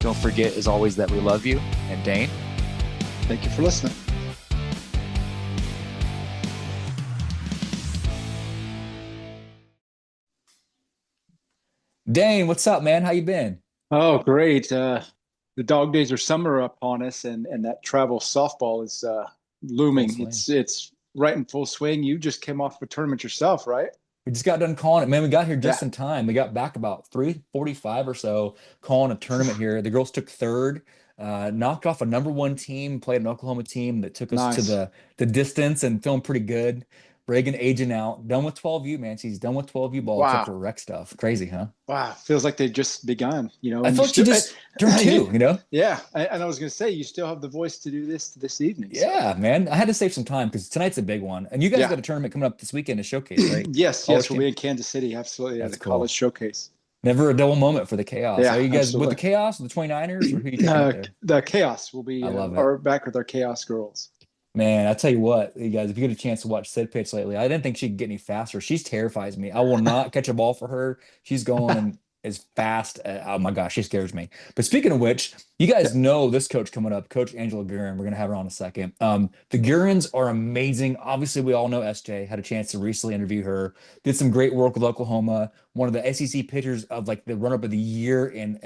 Don't forget, as always, that we love you. And Dane, thank you for listening. Dane, what's up, man? How you been? Oh, great. The dog days of summer are upon us, and that travel softball is Full looming. swing. It's right in full swing. You just came off a tournament yourself, right? We just got done calling it. Man, we got here just Yeah. in time. We got back about 3:45 or so, calling a tournament here. The girls took third, knocked off a number one team, played an Oklahoma team that took us to Nice. the distance and feeling pretty good. Reagan aging out, done with 12U, man. She's done with 12U ball except Wow. for rec stuff. Crazy, huh? Wow. Feels like they've just begun, I and you thought she still, just turned two. yeah. And I was going to say, you still have the voice to do this evening. So, Yeah, man. I had to save some time because tonight's a big one. And you guys yeah. got a tournament coming up this weekend to showcase, right? Yes. College We'll be team. in Kansas City. Absolutely. At That's the college cool. showcase. Never a dull moment for the chaos. Are Yeah, you guys with the absolutely. chaos, the 29ers, or who are you taking up there? The chaos will be I love it. are back with our chaos girls. Man, I tell you what, you guys, if you get a chance to watch Sid pitch lately, I didn't think she'd get any faster. She's terrifies me. I will not catch a ball for her. She's going as fast. Oh my gosh, she scares me. But speaking of which, you Yeah. guys know this coach coming up, Coach Angela Geurin. We're gonna have her on in a second. The Geurins are amazing. Obviously, we all know SJ. Had a chance to recently interview her. Did some great work with Oklahoma. One of the SEC pitchers of like the run-up of the year in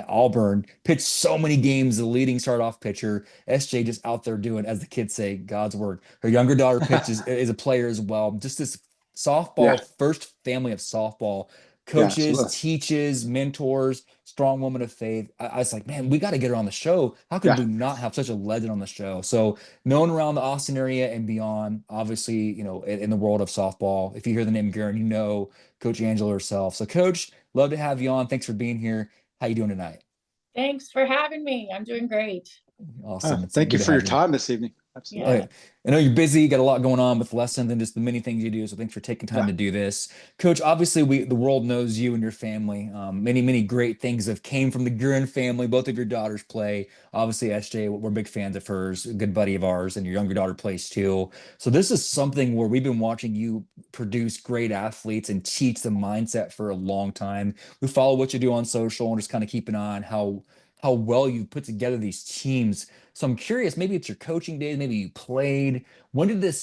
Auburn. Pitched so many games, the leading start-off pitcher. SJ just out there doing, as the kids say, God's work. Her younger daughter pitches is a player as well. Just this Yeah. softball, first family of softball Yeah, coaches, absolutely. teaches, mentors, strong woman of faith. I was like, man, we got to get her on the show. How could Yeah. we not have such a legend on the show? So known around the Austin area and beyond, obviously, in the world of softball. If you hear the name Garen, you know Coach Angela herself. So, Coach, love to have you on. Thanks for being here. How you doing tonight? Thanks for having me. I'm doing great. Awesome. It's Thank you good to for your have you. time this evening. Oh, Absolutely. yeah. Yeah. I know you're busy, got a lot going on with lessons and just the many things you do. So thanks for taking time Yeah. to do this. Coach, obviously the world knows you and your family. Many great things have came from the Gurin family. Both of your daughters play. Obviously, SJ, we're big fans of hers, a good buddy of ours, and your younger daughter plays too. So this is something where we've been watching you produce great athletes and teach the mindset for a long time. We follow what you do on social and just kind of keep an eye on how well you put together these teams. So I'm curious, maybe it's your coaching days, maybe you played. When did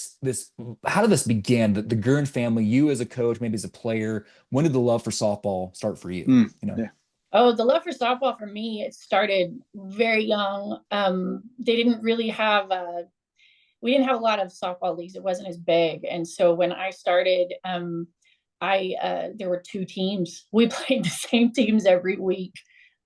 how did this begin? The Gurn family, you as a coach, maybe as a player, when did the love for softball start for you? Yeah. Oh, the love for softball for me, it started very young. They didn't really have we didn't have a lot of softball leagues. It wasn't as big. And so when I started, I there were two teams. We played the same teams every week.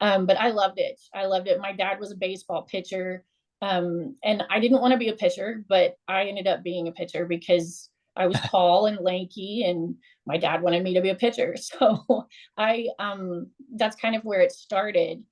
But I loved it. I loved it. My dad was a baseball pitcher. And I didn't want to be a pitcher, but I ended up being a pitcher because I was tall and lanky and my dad wanted me to be a pitcher. So I that's kind of where it started.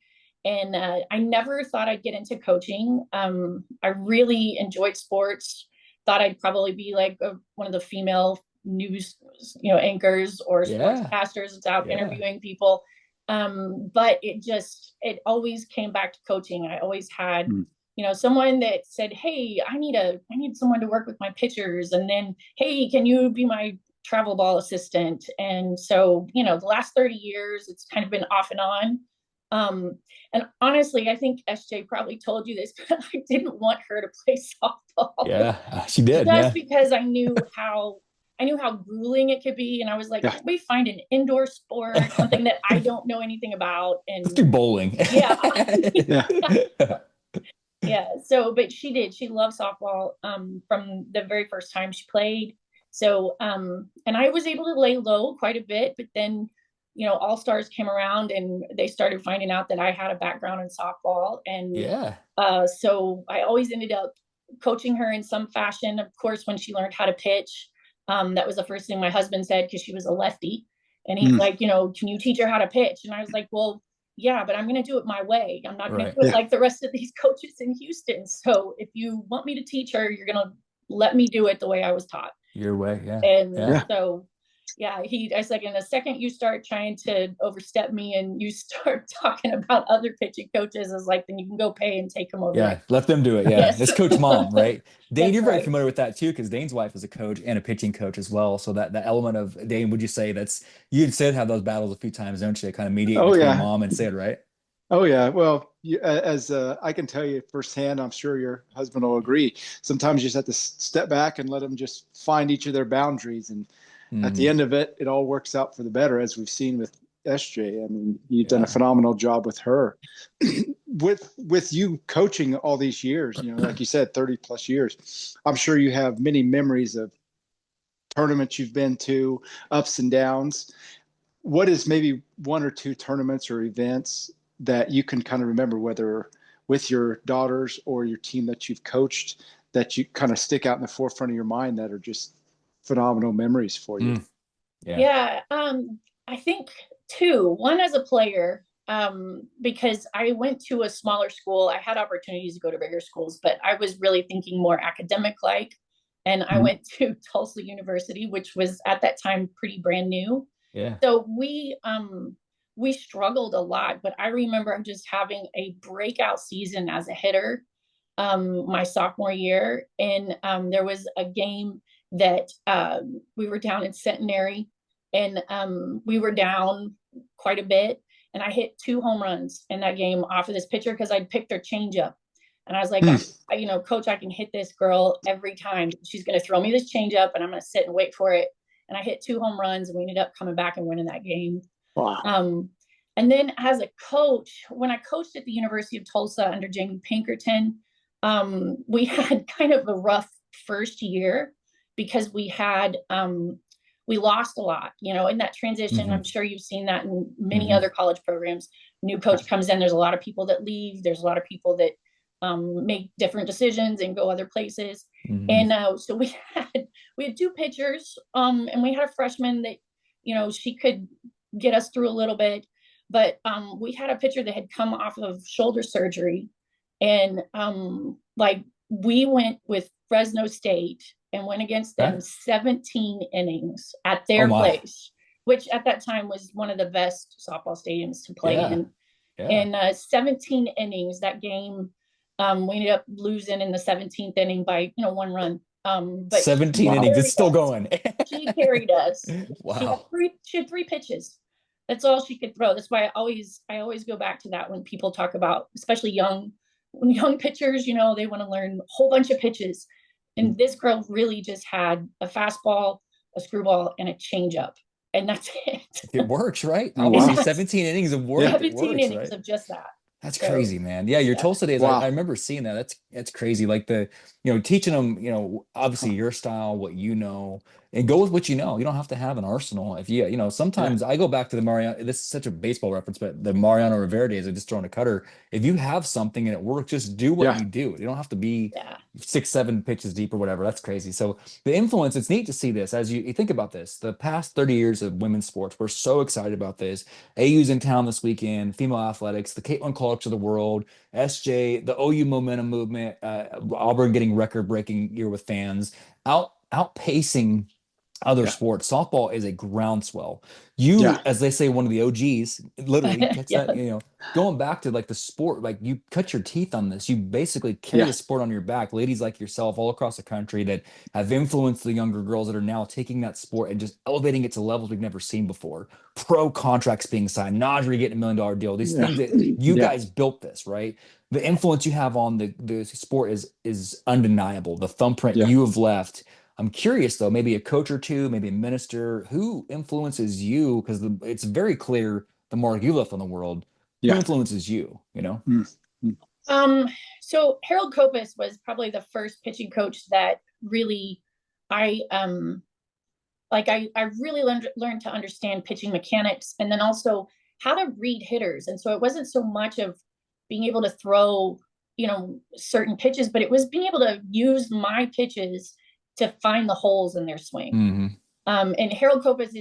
And I never thought I'd get into coaching. I really enjoyed sports. Thought I'd probably be like one of the female news, anchors or Yeah, sportscasters that's out yeah. interviewing people. But it always came back to coaching. I always had Mm. someone that said, hey, I need someone to work with my pitchers, and then, hey, can you be my travel ball assistant? And so the last 30 years it's kind of been off and on. And honestly, I think SJ probably told you this, but I didn't want her to play softball Yeah, she did. just Yeah. because I knew how grueling it could be. And I was like, Yeah. can we find an indoor sport, something that I don't know anything about? Let's And do bowling. yeah, Yeah. yeah. So, but she did. She loved softball from the very first time she played. So, and I was able to lay low quite a bit, but then, All Stars came around and they started finding out that I had a background in softball. And Yeah. so I always ended up coaching her in some fashion. Of course, when she learned how to pitch, that was the first thing my husband said because she was a lefty. And he's Mm. like, can you teach her how to pitch? And I was like, well, yeah, but I'm going to do it my way. I'm not going to Right. do it Yeah. like the rest of these coaches in Houston. So if you want me to teach her, you're going to let me do it the way I was taught. Your way. Yeah. And Yeah. Yeah. so, yeah, I was like, in the second you start trying to overstep me and you start talking about other pitching coaches, is like, then you can go pay and take them over Yeah. there. Let them do it. Yeah. Yes. It's Coach Mom, right? Dane, That's you're very right. familiar with that too, because Dane's wife is a coach and a pitching coach as well. So that element of Dane, would you say you and Sid have those battles a few times, don't you? Kind of mediate Oh between yeah. mom and Sid, right? Oh yeah. Well, as I can tell you firsthand, I'm sure your husband will agree. Sometimes you just have to step back and let them just find each of their boundaries, and at the Mm, end of it, it all works out for the better, as we've seen with SJ. I mean, you've done a yeah. phenomenal job with her. With you coaching all these years, like you said, 30 plus years, I'm sure you have many memories of tournaments you've been to, ups and downs. What is maybe one or two tournaments or events that you can kind of remember, whether with your daughters or your team that you've coached, that you kind of stick out in the forefront of your mind that are just phenomenal memories for you? Mm, yeah. Yeah, I think two. One as a player, because I went to a smaller school. I had opportunities to go to bigger schools, but I was really thinking more academic like. And I Mhm. went to Tulsa University, which was at that time pretty brand new. Yeah. So we struggled a lot, but I remember just having a breakout season as a hitter my sophomore year. And there was a game that we were down in Centenary, and we were down quite a bit. And I hit two home runs in that game off of this pitcher because I'd picked her changeup. And I was like, Hmm. Coach, I can hit this girl every time. She's going to throw me this changeup, and I'm going to sit and wait for it. And I hit two home runs, and we ended up coming back and winning that game. Wow. And then as a coach, when I coached at the University of Tulsa under Jamie Pinkerton, we had kind of a rough first year because we lost a lot, in that transition. Hmm. I'm sure you've seen that in many Hmm. other college programs. New coach comes in, there's a lot of people that leave, there's a lot of people that make different decisions and go other places. Hmm. And so we had two pitchers, and we had a freshman that, she could get us through a little bit. But we had a pitcher that had come off of shoulder surgery, and like we went with Fresno State and went against Okay. them 17 innings at Oh their my. place, which at that time was one of the best softball stadiums to play Yeah. in. Yeah. In 17 innings, that game, we ended up losing in the 17th inning by one run. But 17 she Wow. innings. It's carried still us. going. She carried us. She had Wow. three. She had three pitches. That's all she could throw. That's why I always go back to that when people talk about, especially young pitchers. They want to learn a whole bunch of pitches, and this girl really just had a fastball, a screwball, and a changeup, and that's it. It works, right? Oh, And Obviously, wow. that's 17 innings of Yeah. work. It 17 works, innings right? of just that. That's So crazy, man. Yeah, your yeah, Tulsa days, I Wow. remember seeing that. That's crazy. Like teaching them, obviously your style, what you know, and go with what you know. You don't have to have an arsenal. If Yeah. sometimes I go back to the Mariano, this is such a baseball reference, but the Mariano Rivera days of just throwing a cutter. If you have something and it works, just do what Yeah. you do. You don't have to be yeah, 6, 7 pitches deep or whatever. That's crazy. So the influence, it's neat to see this as you think about this. The past 30 years of women's sports, we're so excited about this. AU's in town this weekend, female athletics, the Caitlin Clarks of the world. SJ, the OU momentum movement, Auburn getting record-breaking year with fans, outpacing other Yeah. sports. Softball is a groundswell. Yeah. You, as they say, one of the OGs, literally, catch yeah, that, going back to like the sport, like you cut your teeth on this. You basically carry Yeah. the sport on your back. Ladies like yourself all across the country that have influenced the younger girls that are now taking that sport and just elevating it to levels we've never seen before. Pro contracts being signed, Najee getting $1 million deal. These Yeah. things that you Yeah. guys built this, right? The influence you have on the sport is undeniable. The thumbprint Yeah. you have left. I'm curious though, maybe a coach or two, maybe a minister, who influences you? Because it's very clear the mark you left on the world. Who Yeah. influences you? Mm. Mm. Um, so Harold Kopis was probably the first pitching coach that really I I really learned to understand pitching mechanics, and then also how to read hitters. And so it wasn't so much of being able to throw, certain pitches, but it was being able to use my pitches to find the holes in their swing. Hmm. And Harold Kopis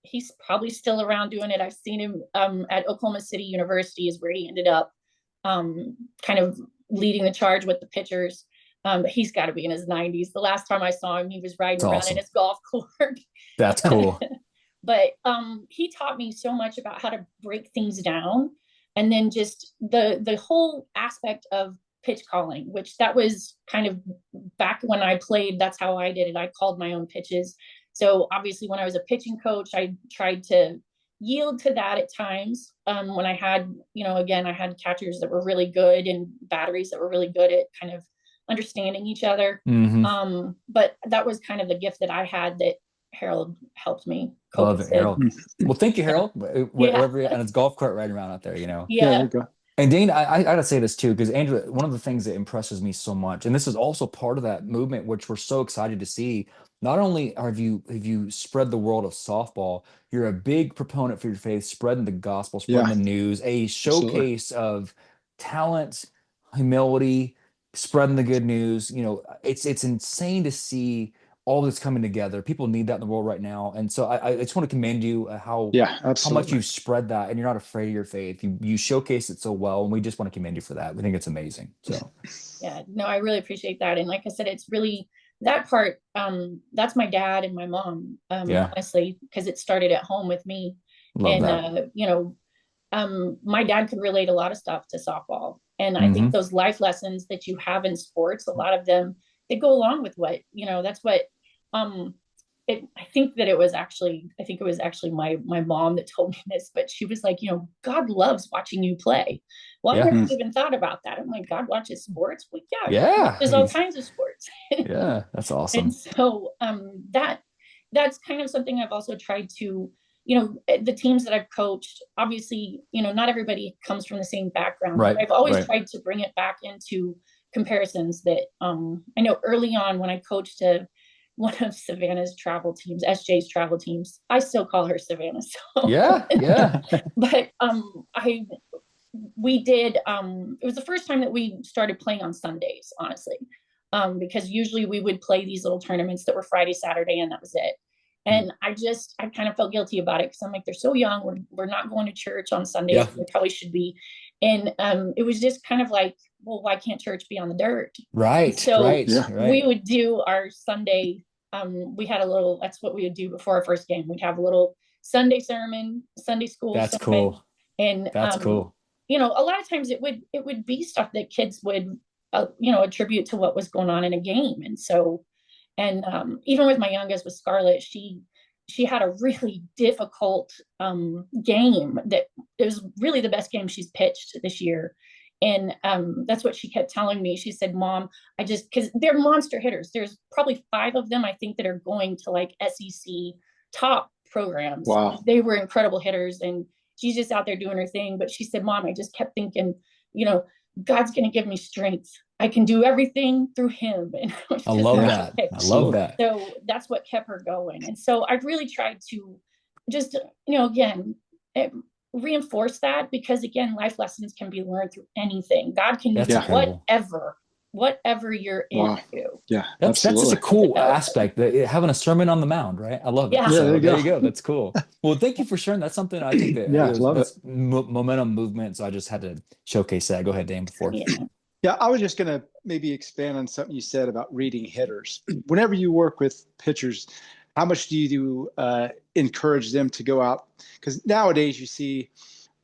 he's probably still around doing it. I've seen him at Oklahoma City University is where he ended up kind of leading the charge with the pitchers. He's got to be in his 90s. The last time I saw him, he was riding It's around in awesome. his golf court. That's cool. But he taught me so much about how to break things down, and then just the whole aspect of pitch calling, which that was kind of back when I played. That's how I did it. I called my own pitches. So obviously, when I was a pitching coach, I tried to yield to that at times. When I had, again, I had catchers that were really good and batteries that were really good at kind of understanding each other. But that was kind of the gift that I had that Harold helped me I cope love with it, Harold. Well, thank you, Harold. Yeah. Wherever, and it's golf cart riding around out there, Yeah, Yeah. there you go. And Dane, I gotta say this too, because Angela, one of the things that impresses me so much, and this is also part of that movement, which we're so excited to see. Not only have you spread the world of softball, you're a big proponent for your faith, spreading the gospel, spreading Yeah, the news, a absolutely. showcase of talent, humility, spreading the good news. It's insane to see all this coming together. People need that in the world right now, and so I just want to commend you Yeah, how much absolutely. you've spread that, and you're not afraid of your faith. You showcase it so well, and we just want to commend you for that. We think it's amazing. So Yeah, no, I really appreciate that. And like I said, it's really that part. That's my dad and my mom, yeah, honestly, because it started at home with me. love And that. my dad could relate a lot of stuff to softball. And I think Hmm. those life lessons that you have in sports, a lot of them, they go along with what, that's what um I think it was actually my mom that told me this, but she was like, God loves watching you play. Well, I Yeah, never even thought about that. I'm like, God watches sports? Well, yeah, God yeah, watches all kinds of sports. yeah. That's And awesome. so that's kind of something I've also tried to, the teams that I've coached, obviously, not everybody comes from the same background, but Right, I've always right. tried to bring it back into comparisons that I know early on when I coached one of Savannah's travel teams, SJ's travel teams. I still call her Savannah. So, Yeah, yeah. but I we did it was the first time that we started playing on Sundays, honestly. Because usually we would play these little tournaments that were Friday, Saturday, and that was it. And I kind of felt guilty about it because I'm like, they're so young. We're not going to church on Sundays. Yeah. We probably should be. And it was just kind of like, well, why can't church be on the dirt? Right, So right, Yeah. we right. would do our Sunday. We had a little, that's what we would do before our first game. We'd have a little Sunday sermon, Sunday school That's sermon. cool. And, That's cool. a lot of times it would be stuff that kids would, attribute to what was going on in a game. And so, and even with my youngest, with Scarlett, she had a really difficult game that it was really the best game she's pitched this year. And that's what she kept telling me. She said, Mom, because they're monster hitters. There's probably 5 of them, I think, that are going to like SEC top programs. Wow. They were incredible hitters. And she's just out there doing her thing. But she said, Mom, I just kept thinking, God's going to give me strength. I can do everything through him. And I was I just love like, Yeah, that. okay. I love absolutely. that. So that's what kept her going. And so I've really tried to just, again, reinforce that, because again, life lessons can be learned through anything. God can That's use Yeah. incredible. whatever you're Wow. into. Yeah, That's just a absolutely. cool aspect, having a sermon on the mound, right? I love it. Yeah. Yeah, there So you there go. you go. That's cool. Well, thank you for sharing. That's something I think that Yeah, love it. that's momentum movement. So I just had to showcase that. Go ahead, Dan, before. Yeah. Yeah, I was just going to maybe expand on something you said about reading hitters. Whenever you work with pitchers, how much do you encourage them to go out? Because nowadays you see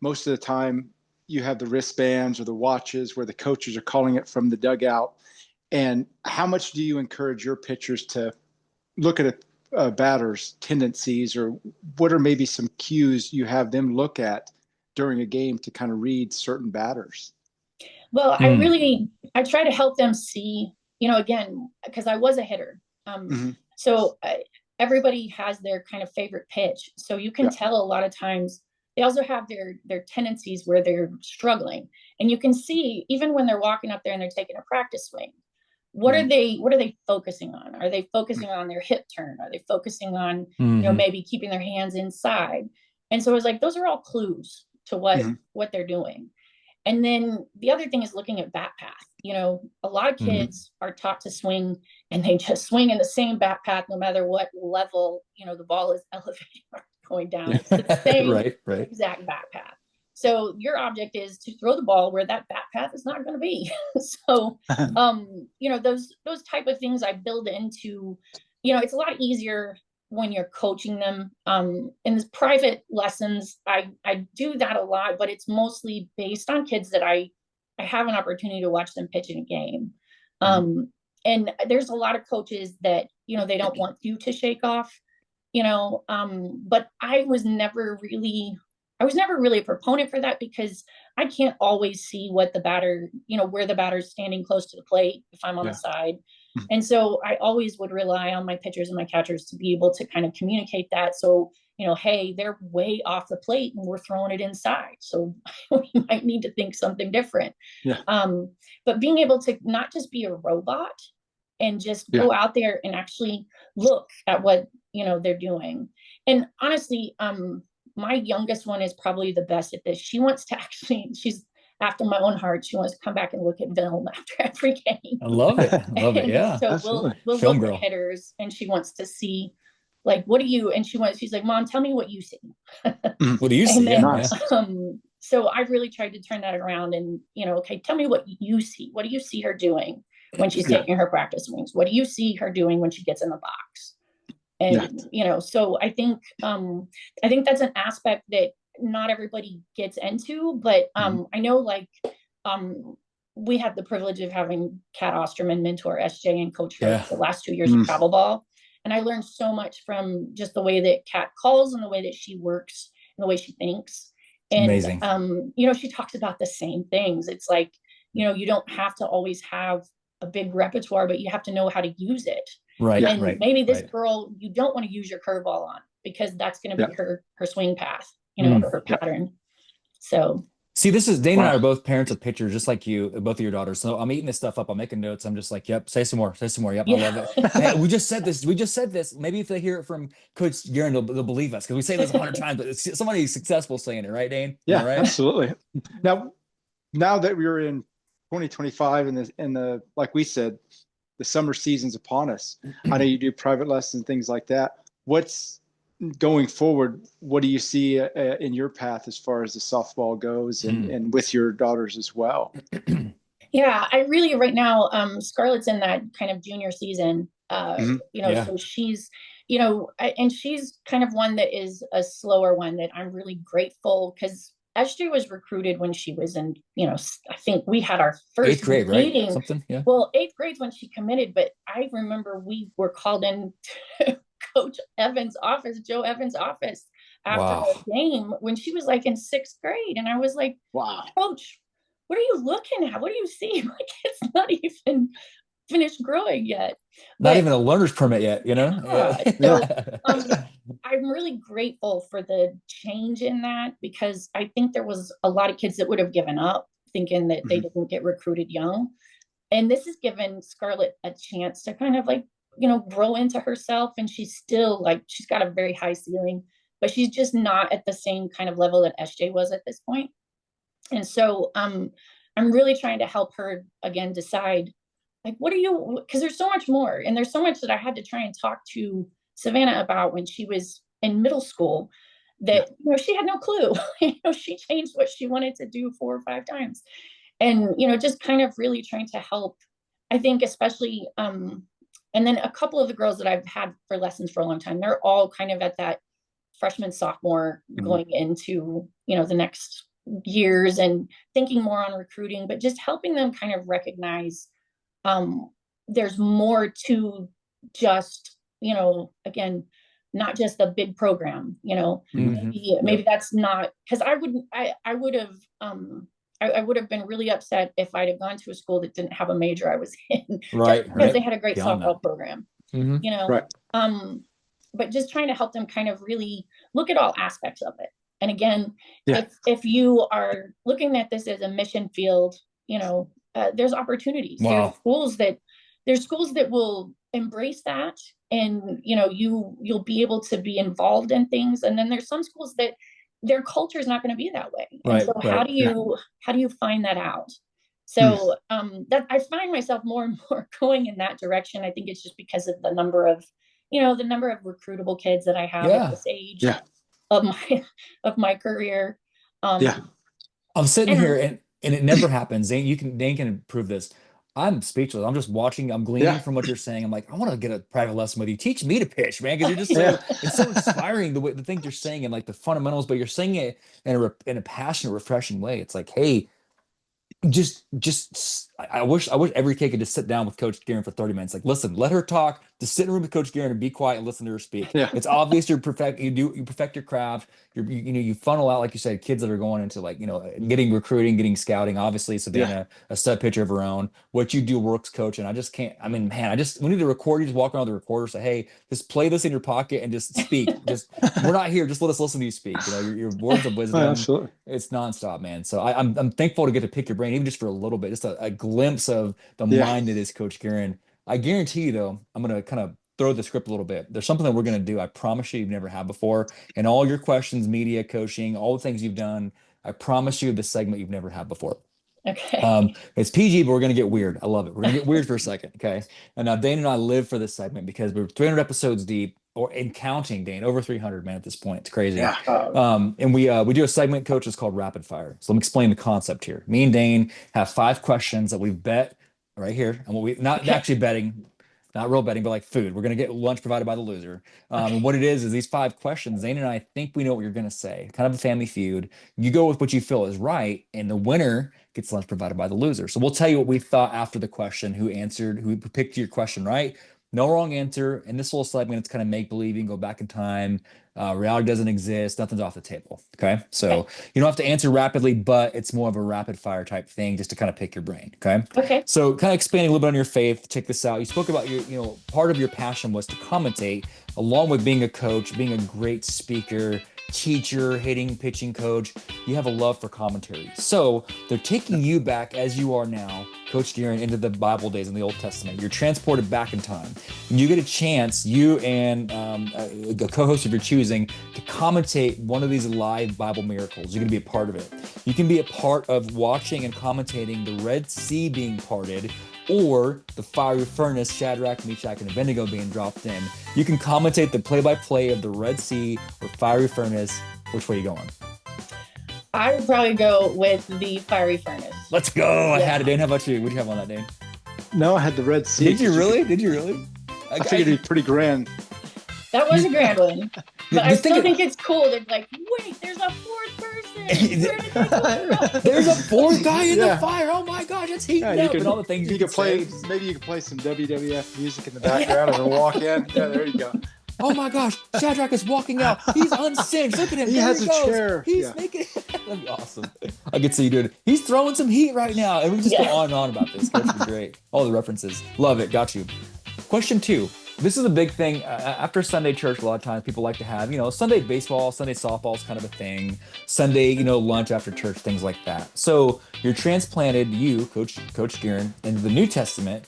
most of the time you have the wristbands or the watches where the coaches are calling it from the dugout. And how much do you encourage your pitchers to look at a batter's tendencies, or what are maybe some cues you have them look at during a game to kind of read certain batters? Well, Hmm. I try to help them see, again, because I was a hitter. Mhm. So everybody has their kind of favorite pitch. So you can Yeah. tell a lot of times they also have their tendencies where they're struggling. And you can see even when they're walking up there and they're taking a practice swing, what are they focusing on? Are they focusing on their hip turn? Are they focusing on, Hmm. maybe keeping their hands inside? And so it's like those are all clues to what they're doing. And then the other thing is looking at bat path. A lot of kids are taught to swing and they just swing in the same bat path no matter what level, the ball is elevating or going down. It's the same Right, right. exact bat path. So your object is to throw the ball where that bat path is not going to be. So, those type of things I build into, it's a lot easier when you're coaching them. In the private lessons, I do that a lot, but it's mostly based on kids that I have an opportunity to watch them pitch in a game. And there's a lot of coaches that, they don't want you to shake off, but I was never really a proponent for that, because I can't always see what the batter, where the batter's standing close to the plate if I'm on the side. And so I always would rely on my pitchers and my catchers to be able to kind of communicate that. So, hey, they're way off the plate and we're throwing it inside. So we might need to think something different. Yeah. But being able to not just be a robot and just go out there and actually look at what, they're doing. And honestly, my youngest one is probably the best at this. She wants to she's after my own heart. She wants to come back and look at film after every game. I love it. I love it. Yeah. So we'll Film look girl. at hitters, and she wants to see, like, what do you, and she's like, Mom, tell me what you see. What do you see? Then, Yeah. So I've really tried to turn that around and, okay, tell me what you see. What do you see her doing when she's taking her practice swings? What do you see her doing when she gets in the box? And, so I think that's an aspect that not everybody gets into, but I know, like, we have the privilege of having Kat Osterman mentor SJ and coach her the last 2 years of travel ball. And I learned so much from just the way that Kat calls and the way that she works and the way she thinks. And, amazing. She talks about the same things. It's like, you don't have to always have a big repertoire, but you have to know how to use it. Right. And maybe this girl, you don't want to use your curveball on, because that's going to be her swing path, or her pattern. So. See, Dana and I are both parents of pitchers, just like you, both of your daughters. So I'm eating this stuff up. I'm making notes. I'm just like, yep, say some more. Yep, I love it. Hey, we just said this. Maybe if they hear it from Coach Geurin, they'll believe us, because we say this 100 times, but it's somebody successful saying it, right, Dane? Yeah, right? Absolutely. Now that we're in 2025 and the like we said, the summer season's upon us. I know you do private lessons and things like that. What's going forward? What do you see in your path as far as the softball goes, and with your daughters as well? Yeah, I really, right now, Scarlett's in that kind of junior season, so she's, and she's kind of one that is a slower one that I'm really grateful, because SJ was recruited when she was in, I think we had our first 8th grade, meeting. Right? Something, yeah. Well, 8th grade when she committed, but I remember we were called in to Coach Evans' office, Joe Evans' office, after the game when she was like in 6th grade. And I was like, wow, Coach, what are you looking at? What do you see? Like, it's not even finished growing yet. Not even a learner's permit yet, So, I'm really grateful for the change in that, because I think there was a lot of kids that would have given up thinking that they didn't get recruited young. And this has given Scarlett a chance to kind of like, grow into herself. And she's still like, she's got a very high ceiling, but she's just not at the same kind of level that SJ was at this point. And so I'm really trying to help her again decide, like, because there's so much more. And there's so much that I had to try and talk to Savannah about when she was in middle school that, she had no clue. She changed what she wanted to do 4 or 5 times. And, just kind of really trying to help, I think, especially, and then a couple of the girls that I've had for lessons for a long time, they're all kind of at that freshman, sophomore going into, the next years and thinking more on recruiting, but just helping them kind of recognize there's more to just, again, not just a big program, maybe that's not, because I would have been really upset if I'd have gone to a school that didn't have a major I was in, because they had a great softball program, but just trying to help them kind of really look at all aspects of it. And again, if you are looking at this as a mission field, there's opportunities. Wow. There's schools that will embrace that, and you'll be able to be involved in things. And then there's some schools that their culture is not going to be that way. Right, and so how do you find that out? So that I find myself more and more going in that direction. I think it's just because of the number of recruitable kids that I have at this age of my career. I'm sitting here and it never happens. Dane can prove this. I'm speechless. I'm just watching. I'm gleaning from what you're saying. I'm like, I want to get a private lesson with you. Teach me to pitch, man, because you're just so it's so inspiring the things you're saying and like the fundamentals, but you're saying it in a passionate, refreshing way. It's like, hey, just I wish every kid could just sit down with Coach Geurin for 30 minutes. Like, listen, let her talk. Just sit in a room with Coach Geurin and be quiet and listen to her speak. Yeah. It's obvious you perfect your craft. You funnel out, like you said, kids that are going into like, getting recruiting, getting scouting. Obviously, Savannah, a stud pitcher of her own. What you do works, Coach. And I just can't. I mean, man, we need to record. You just walk around with the recorder, say, hey, just play this in your pocket and just speak. We're not here. Just let us listen to you speak. Your words of wisdom. Oh, absolutely. It's nonstop, man. So I'm thankful to get to pick your brain, even just for a little bit, just a glimpse of the mind that is Coach Geurin. I guarantee you, though, I'm going to kind of throw the script a little bit. There's something that we're going to do. I promise you've never had before. And all your questions, media, coaching, all the things you've done, I promise you this segment you've never had before. Okay. It's PG, but we're going to get weird. I love it. We're going to get weird for a second. Okay. And now Dane and I live for this segment because we're 300 episodes deep, or in counting, Dane, over 300, man, at this point. It's crazy. Yeah. And we do a segment, Coach, it's called Rapid Fire. So let me explain the concept here. Me and Dane have 5 questions that we've bet right here. And what we not actually betting, not real betting, but like food. We're going to get lunch provided by the loser. And what it is these 5 questions. Dane and I think we know what you're going to say. Kind of a family feud. You go with what you feel is right, and the winner gets lunch provided by the loser. So we'll tell you what we thought after the question, who picked your question right. No wrong answer. In this little segment, it's kind of make-believe. You can go back in time. Reality doesn't exist. Nothing's off the table. Okay. So you don't have to answer rapidly, but it's more of a rapid fire type thing just to kind of pick your brain. Okay. Okay. So kind of expanding a little bit on your faith. Check this out. You spoke about part of your passion was to commentate, along with being a coach, being a great speaker, teacher, hitting, pitching coach. You have a love for commentary. So they're taking you back as you are now, Coach Geurin, into the Bible days in the Old Testament. You're transported back in time. And you get a chance, you and a co-host of your choosing, to commentate one of these live Bible miracles. You're going to be a part of it. You can be a part of watching and commentating the Red Sea being parted, or the fiery furnace, Shadrach, Meshach, and Abednego being dropped in. You can commentate the play-by-play of the Red Sea or fiery furnace. Which way are you going? I would probably go with the fiery furnace. Let's go. I had it, Dane. How about you? What do you have on that, Dane? No, I had the Red Sea. Did you really? I figured it'd be pretpretty grand. That was a grand one. But I still think it's cool that, like, wait, there's a 4th person. Where did they come from? There's a 4th guy in the fire. Oh my gosh, it's heating up. And all the things you could play. Maybe you could play some WWF music in the background and walk in. Yeah, there you go. Oh my gosh, Shadrach is walking out. He's unsinged. Look at him. He has a chair. He's making it. That'd be awesome. I could see you doing it. He's throwing some heat right now. And we just go on and on about this. That's great. All the references. Love it. Got you. Question 2. This is a big thing. After Sunday church, a lot of times people like to have, Sunday baseball, Sunday softball is kind of a thing. Sunday, lunch after church, things like that. So you're transplanted, Coach Geurin, into the New Testament.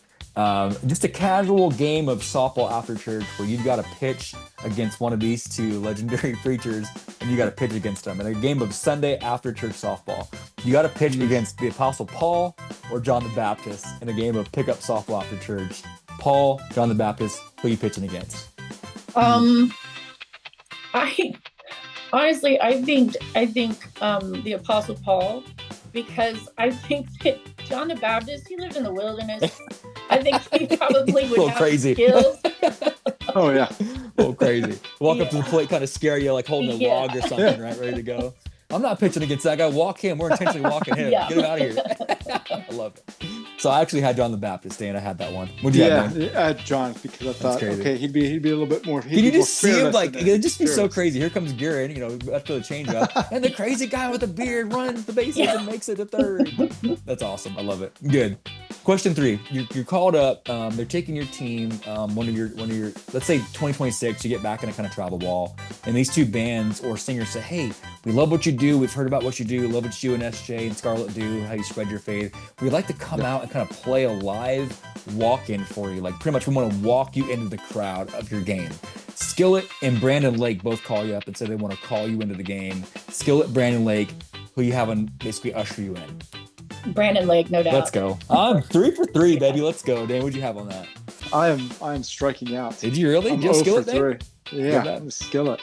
Just a casual game of softball after church where you've got to pitch against one of these 2 legendary preachers, and you got to pitch against them. In a game of Sunday after church softball, you got to pitch against the Apostle Paul or John the Baptist in a game of pickup softball after church. Paul, John the Baptist, who are you pitching against? I think the Apostle Paul, because I think that John the Baptist, he lived in the wilderness. I think he probably would have crazy skills. Oh yeah, a little crazy. Walk up to the plate, kind of scare you, like holding a log or something, right? Ready to go. I'm not pitching against that guy. Walk him. We're intentionally walking him. Get him out of here. I love it. So I actually had John the Baptist, Dan. I had that one. What'd you have, Dan? I had John because I thought, okay, he'd be a little bit more. Can you just see him like it'd just be so crazy? Here comes Geurin, after the changeup, and the crazy guy with the beard runs the bases and makes it to 3rd. That's awesome. I love it. Good. Question 3. You're called up. They're taking your team. One of your. Let's say 2026. You get back in a kind of travel ball, and these 2 bands or singers say, "Hey, we love what you do. We've heard about what you do. We love what you and SJ and Scarlett do. How you spread your faith. We'd like to come out and kind of play a live walk-in for you. Like pretty much we want to walk you into the crowd of your game." Skillet and Brandon Lake both call you up and say they want to call you into the game. Skillet, Brandon Lake, who you have basically usher you in. Brandon Lake, no doubt. Let's go. I'm 3 for 3, baby. Let's go. Dan, what'd you have on that? I am striking out. Did you really? I'm Did you have Skillet, for 3. Yeah, Skillet.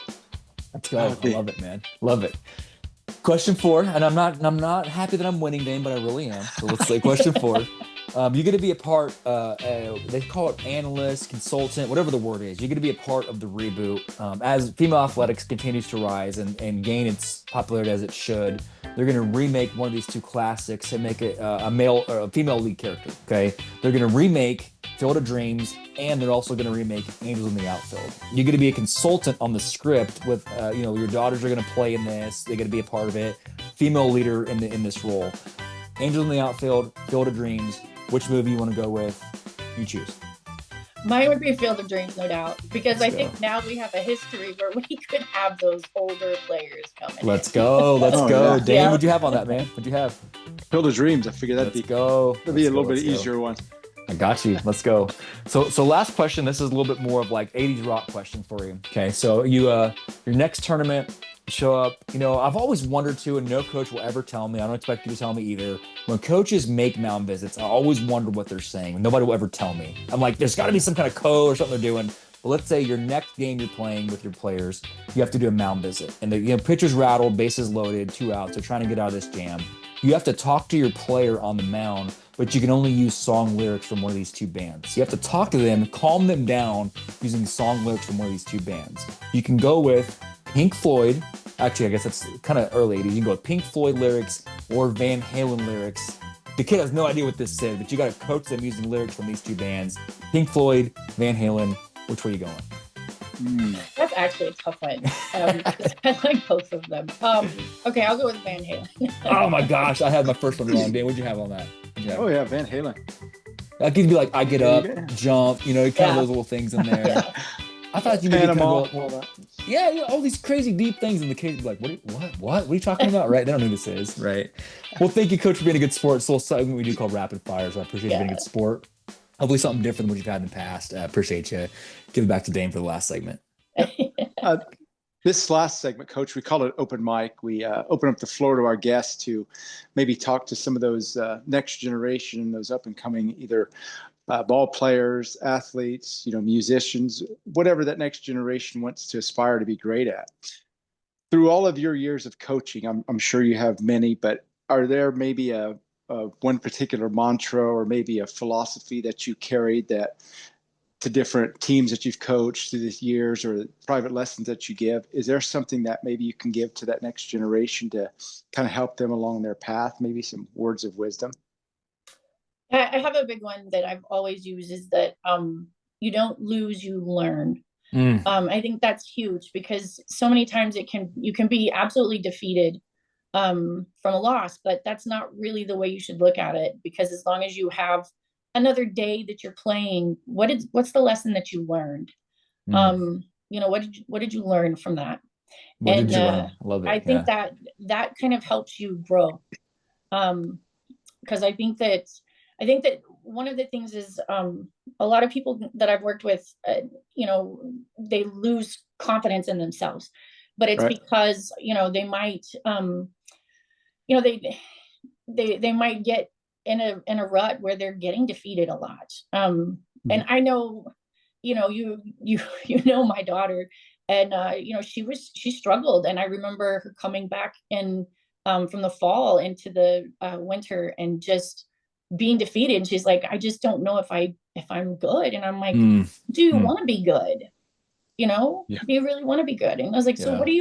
Let's go. I love it, man. Love it. Question 4, and I'm not happy that I'm winning, Dane, but I really am. So let's say question 4. You're going to be a part, they call it analyst, consultant, whatever the word is. You're going to be a part of the reboot as female athletics continues to rise and gain its popularity as it should. they're going to remake one of these two classics and make it a male or a female lead character. Okay, they're going to remake Field of Dreams, and they're also going to remake Angels in the Outfield. You're going to be a consultant on the script with, your daughters are going to play in this. They're going to be a part of it. Female leader in this role. Angels in the Outfield, Field of Dreams. Which movie you want to go with? You choose. Mine would be Field of Dreams, no doubt, because Let's I go. think now we have a history where we could have those older players coming. Let's go. Let's Oh, go. yeah. Dan, Yeah. what'd you have on that, man? What'd you have? Field of Dreams. I figured that'd Let's be go. that'd be a Let's little go. bit Let's go. easier one. I got you. Let's go. So last question. This is a little bit more of like 80s rock question for you. Okay. So your next tournament, you show up. I've always wondered too, and no coach will ever tell me. I don't expect you to tell me either. When coaches make mound visits, I always wonder what they're saying. Nobody will ever tell me. I'm like, there's got to be some kind of code or something they're doing. But let's say your next game you're playing with your players, you have to do a mound visit, and the pitcher's rattled, bases loaded, 2 outs. They're trying to get out of this jam. You have to talk to your player on the mound, but you can only use song lyrics from one of these two bands. You have to talk to them, calm them down using song lyrics from one of these two bands. You can go with Pink Floyd. Actually, I guess that's kind of early 80s. You can go with Pink Floyd lyrics or Van Halen lyrics. The kid has no idea what this says, but you got to coach them using lyrics from these two bands. Pink Floyd, Van Halen. Which way are you going? That's actually a tough one. 'Cause I like both of them. Okay, I'll go with Van Halen. Oh my gosh, I had my first one wrong. Dan, what'd you have on that? Oh yeah, Van Halen. That gives me like I get up, Yeah. jump, kind of those little things in there. Yeah. I thought you maybe could Panama, go, all that. yeah, all these crazy deep things, and the kids be like, what are you talking about? Right? They don't know who this is, right? Well, thank you, Coach, for being a good sport. It's a little segment we do called Rapid Fire, so I appreciate you being a good sport. Hopefully something different than what you've had in the past. I appreciate you. Give it back to Dane for the last segment. This last segment, Coach, we call it open mic. We open up the floor to our guests to maybe talk to some of those next generation, those up and coming either ball players, athletes, musicians, whatever that next generation wants to aspire to be great at. Through all of your years of coaching, I'm sure you have many, but are there maybe one particular mantra or maybe a philosophy that you carried that to different teams that you've coached through these years or private lessons that you give? Is there something that maybe you can give to that next generation to kind of help them along their path? Maybe some words of wisdom? I have a big one that I've always used is that you don't lose, you learn. I think that's huge because so many times you can be absolutely defeated from a loss, but that's not really the way you should look at it, because as long as you have another day that you're playing, what's the lesson that you learned? What did you learn from that? What did you learn? I love it. I think that kind of helps you grow. Because I think that one of the things is a lot of people that I've worked with, they lose confidence in themselves, but it's because they might they might get in a rut where they're getting defeated a lot. And I know, you know my daughter, and she struggled, and I remember her coming back from the fall into the winter and just being defeated. And she's like, I just don't know if I'm good. And I'm like, do you want to be good? Do you really want to be good? And I was like, so what did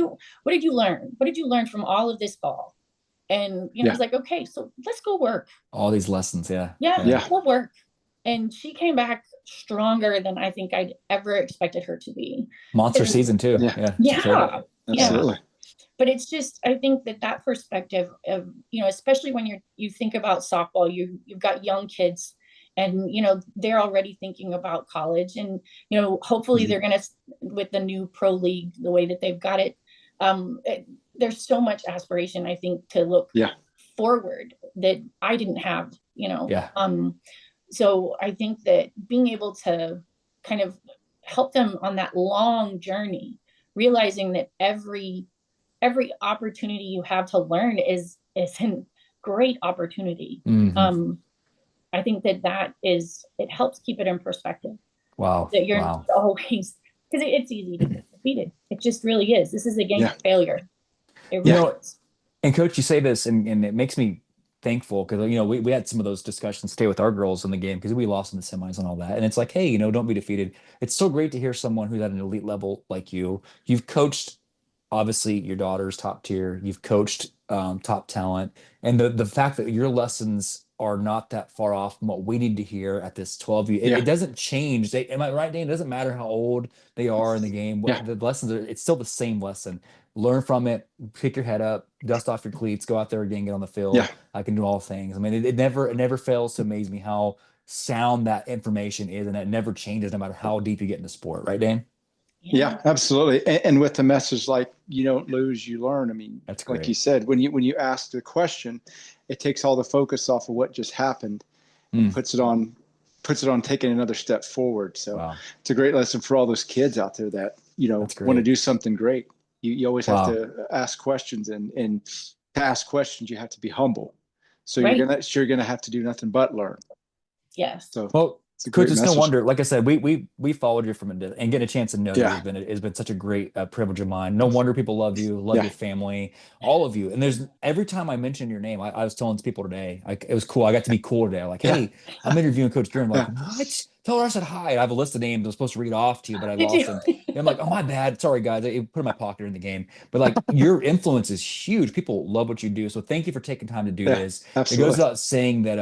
you learn? What did you learn from all of this fall? And I was like, okay, so let's go work. All these lessons, we'll work. And she came back stronger than I think I'd ever expected her to be. Monster season too. Yeah. Absolutely. But it's just, I think that perspective of, especially when you think about softball, you've got young kids, and they're already thinking about college, and hopefully they're gonna, with the new pro league, the way that they've got it, there's so much aspiration, I think, to look forward that I didn't have. So I think that being able to kind of help them on that long journey, realizing that every opportunity you have to learn is a great opportunity. I think it helps keep it in perspective. Wow. That you're always, because it's easy to get defeated. It just really is. This is a game of failure. It really is. And Coach, you say this, and it makes me thankful because we had some of those discussions today with our girls in the game because we lost in the semis and all that. And it's like, hey, don't be defeated. It's so great to hear someone who's at an elite level like you. You've coached, obviously, your daughter's top tier. You've coached top talent. And the fact that your lessons are not that far off from what we need to hear at this 12U. It Yeah. doesn't change. Am I right, Dane? It doesn't matter how old they are in the game. Yeah. The lessons are, it's still the same lesson. Learn from it, pick your head up, dust off your cleats, go out there again, get on the Yeah. field. I can do all things. I mean, it never fails to amaze me how sound that information is, and it never changes no matter how deep you get into sport, right, Dane? Yeah, absolutely. And with the message like you don't lose, you learn. I mean, That's like you great. said, when you ask the question, it takes all the focus off of what just happened and Mm, puts it on taking another step forward. So wow. it's a great lesson for all those kids out there that, That's want to great. do something great. You always have Wow. to ask questions, and to ask questions, you have to be humble. So Right. you're gonna have to do nothing but learn. Yes. So Well, it's a Coach, great it's no message. wonder. Like I said, we followed you from and getting a chance to know you Yeah. has been such a great privilege of mine. No wonder people love Yeah. your family, all of you. And there's every time I mention your name, I was telling people today, like it was cool. I got to be cool today. Like, Yeah. hey, I'm interviewing Coach Geurin. Like, Yeah. what? Tell her I said hi. I have a list of names I'm supposed to read off to you, but I Me too. lost them. And I'm like, oh my bad. Sorry guys, I put in my pocket in the game. But like your influence is huge. People love what you do. So thank you for taking time to do Yeah. this. It goes Absolutely. without saying that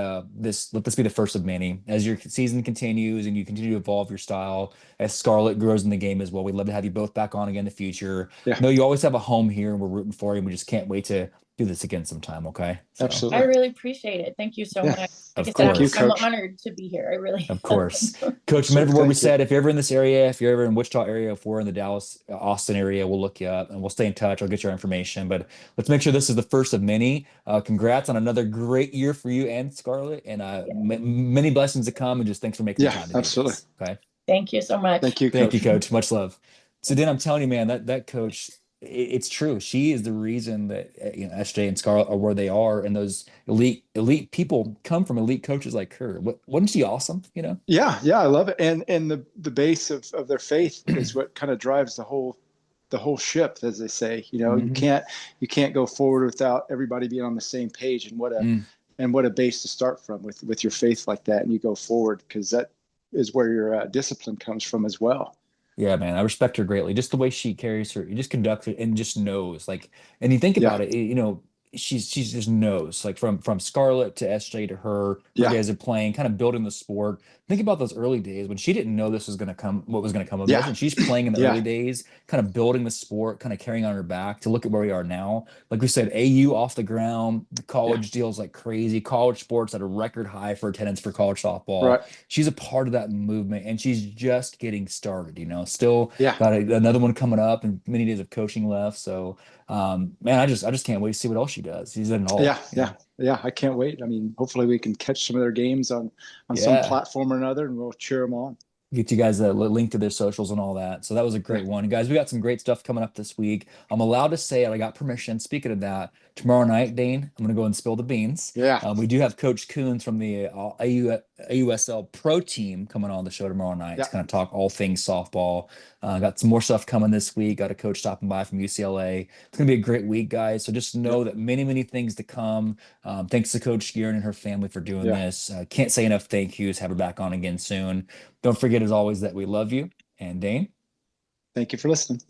let this be the first of many. As your season continues and you continue to evolve your style, as Scarlett grows in the game as well. We'd love to have you both back on again in the future. Yeah. No, you always have a home here and we're rooting for you. And we just can't wait to do this again sometime. Okay. So I Absolutely. really appreciate it. Thank you so Yeah. much. Like I of said, Thank you, course. I'm Coach. honored to be here. I really Of am. course. Coach, So remember what we thank you. said. If you're ever in this area, if you're ever in Wichita area, if we're in the Dallas, Austin area, we'll look you up and we'll stay in touch. I'll get your information. But let's make sure this is the first of many. Congrats on another great year for you and Scarlett, and Yeah. many blessings to come. And just thanks for making the Yeah. time to do Absolutely. this. Okay. Thank you so much. Thank you, Thank you, Coach. Coach. Much love. So, then I'm telling you, man, that coach, it's true. She is the reason that SJ and Scarlett are where they are, and those elite people come from elite coaches like her. Wasn't she awesome? Yeah. Yeah. I love it. And the base of their faith is what kind of drives the whole ship, as they say. Mhm. You can't go forward without everybody being on the same page. Mm. And what a base to start from with your faith like that, and you go forward because that is where your discipline comes from as well. Yeah, man, I respect her greatly. Just the way she carries her, just conducts it and just knows. Like, and you think Yeah. about it, she's just knows. Like from Scarlett to SJ to her Yeah. days of playing, kind of building the sport. Think about those early days when she didn't know this was gonna come, what was gonna come of this, Yeah. and she's playing in the early Yeah. days, kind of building the sport, kind of carrying on her back to look at where we are now. Like we said, AU off the ground, the Yeah. college deals like crazy, college sports at a record high for attendance for college softball. Right. She's a part of that movement and she's just getting started, still Yeah. got another one coming up and many days of coaching left. So, man, I just can't wait to see what else she does. She's in it Yeah. all. Yeah. Yeah. I can't wait. I mean, hopefully we can catch some of their games on some Yeah. platform or another, and we'll cheer them on. Get you guys a link to their socials and all that. So that was a Yeah. great one. Guys, we got some great stuff coming up this week. I'm allowed to say it. I got permission. Speaking of that, tomorrow night, Dane, I'm going to go and spill the beans. Yeah. We do have Coach Coons from the AUSL Pro team coming on the show tomorrow night Yeah. to kind of talk all things softball. Got some more stuff coming this week. Got a coach stopping by from UCLA. It's going to be a great week, guys. So just Yeah. know that many things to come. Thanks to Coach Geurin and her family for doing Yeah. this. Can't say enough thank yous. Have her back on again soon. Don't forget, as always, that we love you. And Dane? Thank you for listening.